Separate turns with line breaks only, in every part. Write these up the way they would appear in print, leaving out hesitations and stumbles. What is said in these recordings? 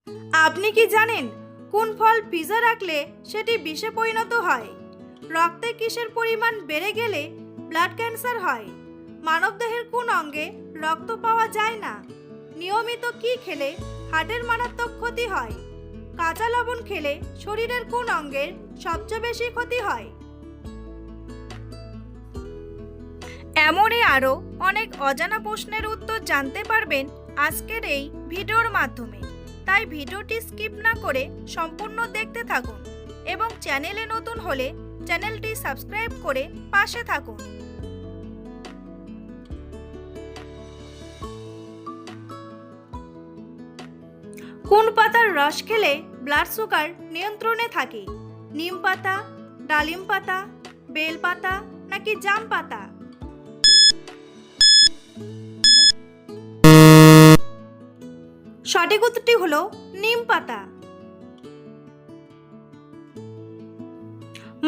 আপনি কি জানেন কোন ফল ফ্রিজে রাখলে সেটি বিষে পরিণত হয়? রক্তে কিসের পরিমাণ বেড়ে গেলে ব্লাড ক্যান্সার হয়? মানবদেহের কোন অঙ্গে রক্ত পাওয়া যায় না? নিয়মিত কি খেলে হার্টের মারাত্মক ক্ষতি হয়? কাঁচা লবণ খেলে শরীরের কোন অঙ্গের সবচেয়ে বেশি ক্ষতি হয়? এমনই আরও অনেক অজানা প্রশ্নের উত্তর জানতে পারবেন আজকের এই ভিডিওর মাধ্যমে। তাই ভিডিওটি স্কিপ না করে সম্পূর্ণ দেখতে থাকুন এবং চ্যানেলে নতুন হলে চ্যানেলটি সাবস্ক্রাইব করে পাশে থাকুন। কোন পাতার রস খেলে ব্লাড সুগার নিয়ন্ত্রণে থাকে? নিম পাতা, ডালিম পাতা, বেল পাতা নাকি জাম পাতা? সঠিক উত্তরটি হলো নিম পাতা।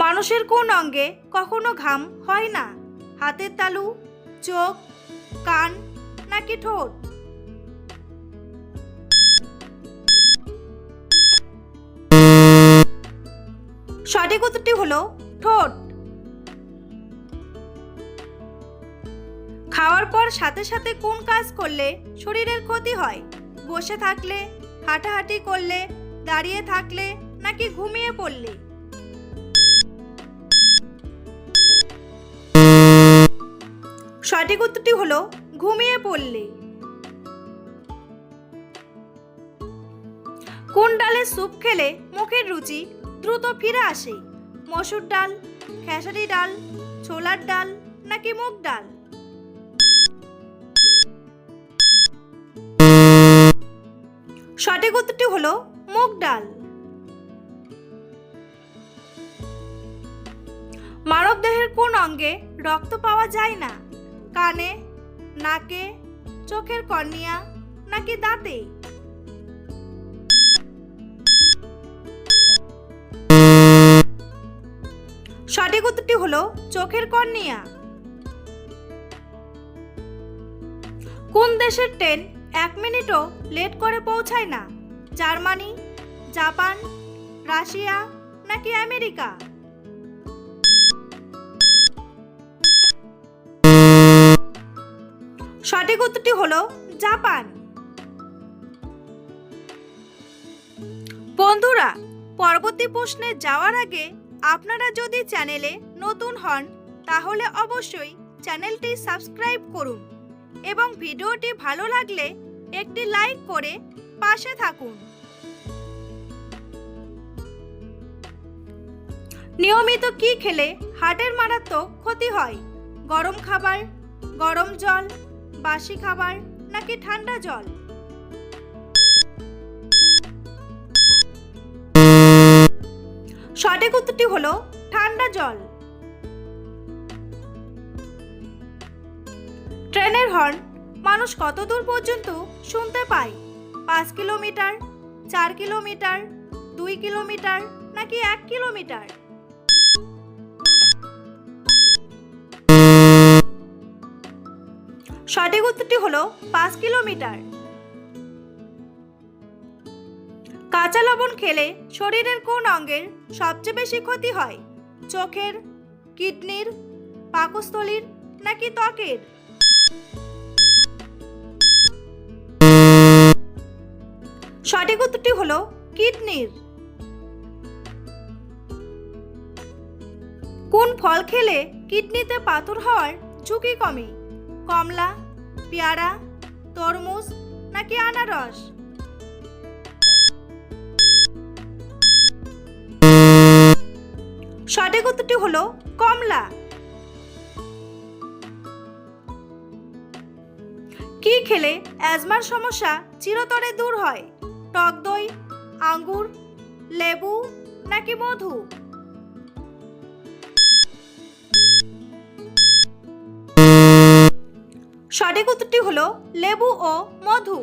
মানুষের কোন অঙ্গে কখনো ঘাম হয় না? হাতের তালু, চোখ, কান নাকি ঠোঁট? সঠিক উত্তরটি হলো ঠোঁট। খাওয়ার পর সাথে সাথে কোন কাজ করলে শরীরের ক্ষতি হয়? বসে থাকলে, হাঁটাহাঁটি করলে, দাঁড়িয়ে থাকলে নাকি ঘুমিয়ে পড়লে? সঠিক উত্তরটি হলো ঘুমিয়ে পড়লে। কোন ডালের স্যুপ খেলে মুখের রুচি দ্রুত ফিরে আসে? মসুর ডাল, খেসারি ডাল, ছোলার ডাল নাকি মুগ ডাল? সঠিক উত্তরটি হলো মুগ ডাল। মানবদেহের কোন অঙ্গে রক্ত পাওয়া যায় না? কানে, নাকে, চোখের কর্নিয়া নাকি দাঁতে? সঠিক উত্তরটি হলো চোখের কর্নিয়া। কোন দেশের ট্রেন 1 মিনিটও লেট করে পৌঁছায় না? জার্মানি, জাপান, রাশিয়া নাকি আমেরিকা? সঠিক উত্তরটি হলো জাপান। বন্ধুরা, পরবর্তী প্রশ্নে যাওয়ার আগে আপনারা যদি চ্যানেলে নতুন হন তাহলে অবশ্যই চ্যানেলটি সাবস্ক্রাইব করুন এবং ভিডিওটি ভালো লাগলে একটি লাইক করে পাশে থাকুন। নিয়মিত কি খেলে হার্টের মারাত্মক ক্ষতি হয়? গরম খাবার, গরম জল, বাসি খাবার নাকি ঠান্ডা জল? সঠিক উত্তরটি হলো ঠান্ডা জল। ট্রেনের হর্ন মানুষ কত দূর পর্যন্ত শুনতে পায়? 5 কিলোমিটার, 4 কিলোমিটার, 2 কিলোমিটার নাকি 1 কিলোমিটার? সঠিক উত্তরটি হলো 5 কিলোমিটার। কাঁচা লবণ খেলে শরীরের কোন অঙ্গের সবচেয়ে বেশি ক্ষতি হয়? চোখের, কিডনির, পাকস্থলীর নাকি ত্বকের? সঠিক উত্তরটি হলো কিডনির। কোন ফল খেলে কিডনিতে পাথর হওয়ার ঝুঁকি কমে? কমলা, পেয়ারা, তরমুজ নাকি আনারস? সঠিক উত্তরটি হলো কমলা। কি খেলে অ্যাজমার সমস্যা চিরতরে দূর হয়? টক দই, আঙ্গুর, লেবু নাকি মধু? সঠিক উত্তরটি হলো লেবু ও মধু।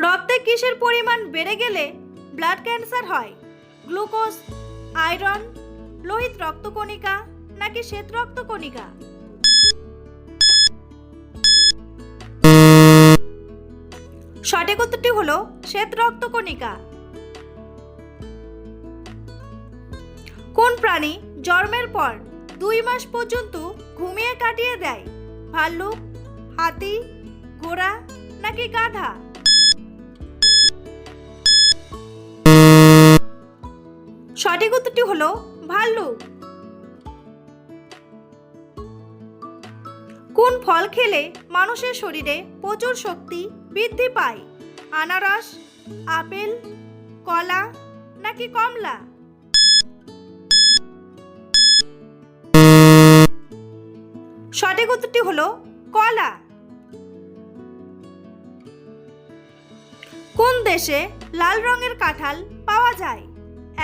রক্তে কিসের পরিমাণ বেড়ে গেলে ব্লাড ক্যান্সার হয়? গ্লুকোজ, আয়রন, লোহিত রক্তকণিকা নাকি শ্বেত রক্তকণিকা? সঠিক উত্তরটি হলো শ্বেত রক্তকণিকা। কোন প্রাণী জন্মের পর 2 মাস পর্যন্ত ঘুমিয়ে কাটিয়ে দেয়? ভাল্লুক, হাতি, ঘোড়া নাকি গাধা? সঠিক উত্তরটি হলো ভাল্লুক। কোন ফল খেলে মানুষের শরীরে প্রচুর শক্তি বৃদ্ধি পায়? আনারস, আপেল, কলা নাকি কমলা? সঠিক উত্তরটি হলো কলা। কোন দেশে লাল রঙের কাঁঠাল পাওয়া যায়?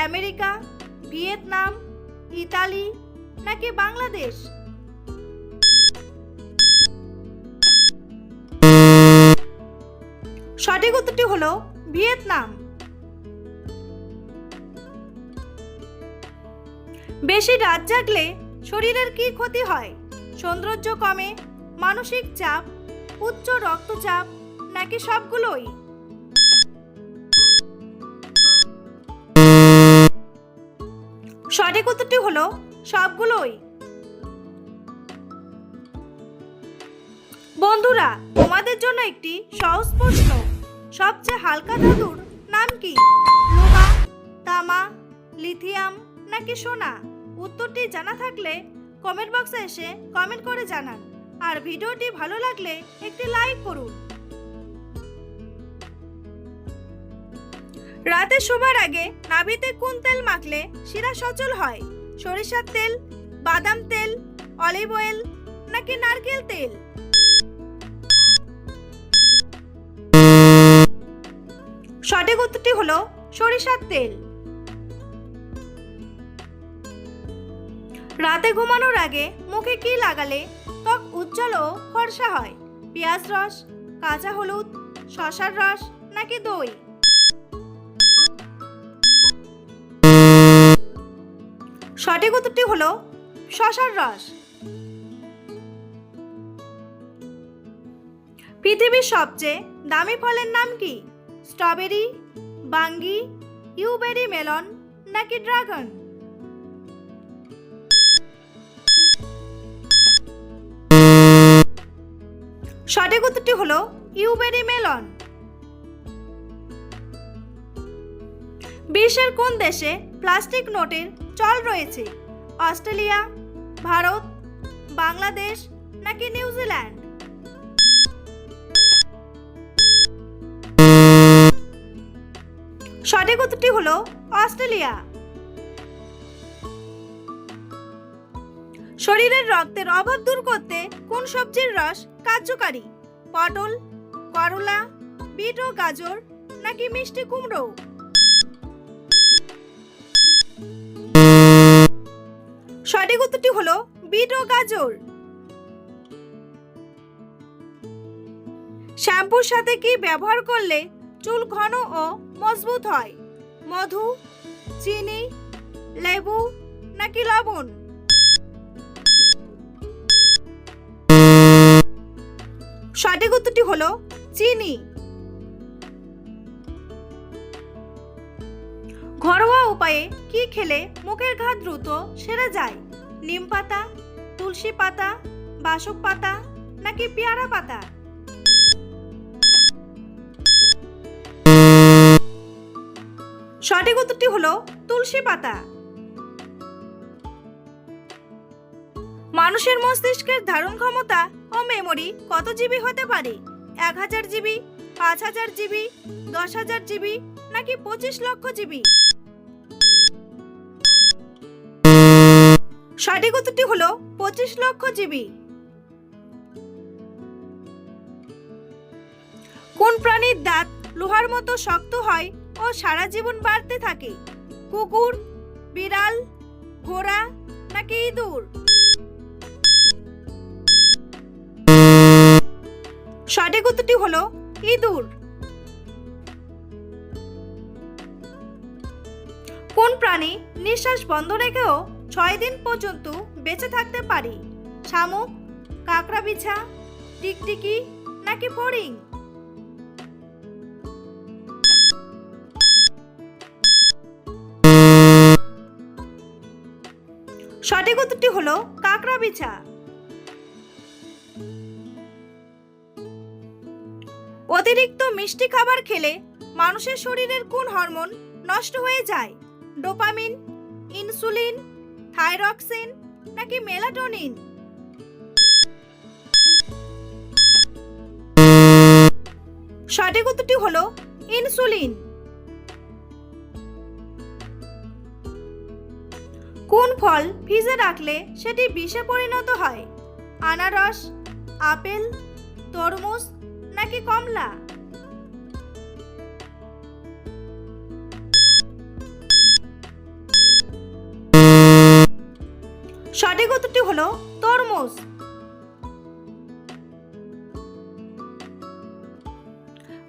আমেরিকা, ভিয়েতনাম, ইতালি নাকি বাংলাদেশ? সঠিক উত্তরটি হলো ভিয়েতনাম। বেশি রাত জাগলে শরীরের কি ক্ষতি হয়? সৌন্দর্য কমে, মানসিক চাপ, উচ্চ রক্তচাপ নাকি সবগুলোই? সঠিক উত্তরটি হলো সবগুলোই। বন্ধুরা, তোমাদের জন্য একটি সহজ প্রশ্ন। সবচেয়ে হালকা ধাতুর নাম কি? লোহা, তামা, লিথিয়াম নাকি সোনা? উত্তরটি জানা থাকলে কমেন্ট বক্সে এসে কমেন্ট করে জানান। আর ভিডিওটি ভালো লাগলে একটি লাইক করুন। রাতে শোবার আগে নাভিতে কোন তেল মাখলে শিরা সচল হয়? সরিষার তেল, বাদাম তেল, অলিভ অয়েল নাকি নারকেল তেল? সঠিক উত্তরটি হলো সরিষার তেল। রাতে ঘুমানোর আগে মুখে কি লাগালে ত্বক উজ্জ্বল ও ফর্সা হয়? পেঁয়াজ রস, কাঁচা হলুদ, শসার রস নাকি দই? সঠিক উত্তরটি হলো শসার রস। পৃথিবীর সবচেয়ে দামি ফলের নাম কি? স্ট্রবেরি, বাঙ্গি, ইউবেরি মেলন নাকি ড্রাগন? সঠিক উত্তরটি হলো ইউবেরি মেলন। বিশ্বের কোন দেশে প্লাস্টিক নোটের চল রয়েছে? অস্ট্রেলিয়া, ভারত, বাংলাদেশ নাকি নিউজিল্যান্ড? সঠিক উত্তরটি হলো অস্ট্রেলিয়া। শরীরের রক্তের অভাব দূর করতে কোন সবজির রস কার্যকারী? পটল, করলা, বিট ও গাজর নাকি মিষ্টি কুমড়ো? সঠিক উত্তরটি হলো বিট ও গাজর। শ্যাম্পুর সাথে কি ব্যবহার করলে চুল ঘন ও মজবুত হয়? মধু, চিনি, লেবু নাকি লবণ? সঠিক উত্তরটি হলো চিনি। ঘরোয়া উপায়ে কি খেলে মুখের ঘা দ্রুত সেরে যায়? নিম পাতা, তুলসী পাতা, বাসক পাতা নাকি পেয়ারা পাতা? সঠিক উত্তরটি হলো তুলসী পাতা। মানুষের মস্তিষ্কের ধারণ ক্ষমতা ও মেমোরি কত জিবি হতে পারে? 1000 জিবি, 5000 জিবি, 10,000 জিবি নাকি 25 লক্ষ জিবি? সঠিক উত্তরটি হলো 25 লক্ষ জিবি। কোন প্রাণীর দাঁত লোহার মতো শক্ত হয় ও সারা জীবন বাড়তে থাকে? কুকুর, বিড়াল, ঘোড়া নাকি ইঁদুর? সঠিক উত্তরটি হলো ইঁদুর। কোন প্রাণী নিঃশ্বাস বন্ধ রেখেও 6 দিন পর্যন্ত বেঁচে থাকতে পারে? শামুক, কাঁকড়া বিছা, টিকটিকি নাকি ফড়িং? উত্তরটি হলো কাঁকড়া বিছা। অতিরিক্ত মিষ্টি খাবার খেলে মানুষের শরীরের কোন হরমোন নষ্ট হয়ে যায়? ডোপামিন, ইনসুলিন, থাইরক্সিন নাকি মেলাটোনিন? সঠিক উত্তরটি হলো ইনসুলিন। কোন ফল ফ্রিজে রাখলে সেটি বিষে পরিণত হয়? আনারস, আপেল, তরমুজ নাকি কমলা? সঠিক উত্তরটি হলো তরমুজ।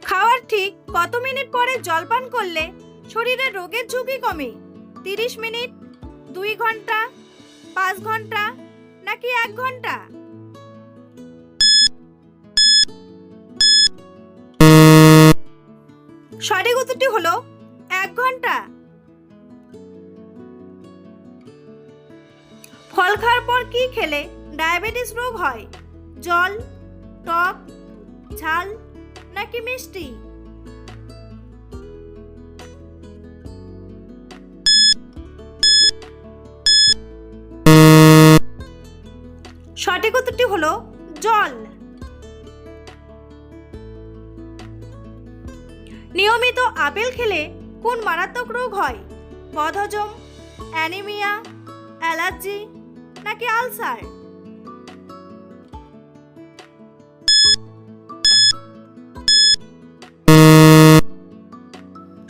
খাওয়ার ঠিক কত মিনিট পরে জলপান করলে শরীরের রোগের ঝুঁকি কমে? 30 মিনিট, 2 ঘন্টা, 5 ঘন্টা নাকি 1 ঘন্টা? সঠিক উত্তরটি হলো 1 ঘন্টা। ফল খাওয়ার পর কি খেলে ডায়াবেটিস রোগ হয়? জল, টক, ঝাল নাকি মিষ্টি? সঠিক উত্তরটি হলো জল। নিয়মিত আপেল খেলে কোন মারাত্মক রোগ হয়? বদহজম, অ্যানিমিয়া, অ্যালার্জি নাকি আলসার?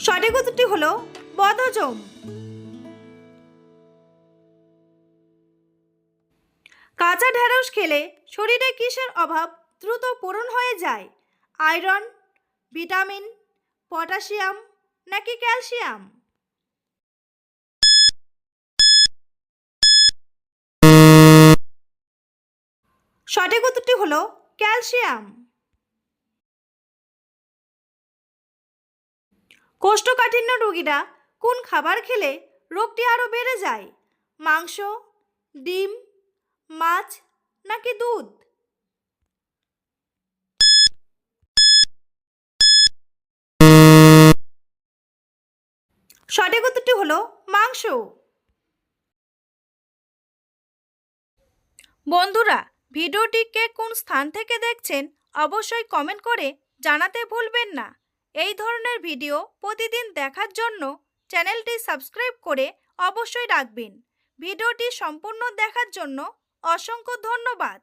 সঠিক উত্তরটি হলো বদহজম। কাঁচা ঢেঁড়স খেলে শরীরে কিসের অভাব দ্রুত পূরণ হয়ে যায়? আয়রন, ভিটামিন, পটাশিয়াম নাকি ক্যালসিয়াম? সঠিক উত্তরটি হলো ক্যালসিয়াম। কোষ্ঠকাঠিন্য রোগীরা কোন খাবার খেলে রোগটি আরো বেড়ে যায়? মাংস, ডিম, মাছ নাকি দুধ? সঠিক উত্তরটি হলো মাংস। বন্ধুরা, ভিডিওটি কে কোন স্থান থেকে দেখছেন অবশ্যই কমেন্ট করে জানাতে ভুলবেন না। এই ধরনের ভিডিও প্রতিদিন দেখার জন্য চ্যানেলটি সাবস্ক্রাইব করে অবশ্যই রাখবেন। ভিডিওটি সম্পূর্ণ দেখার জন্য অসংখ্য ধন্যবাদ।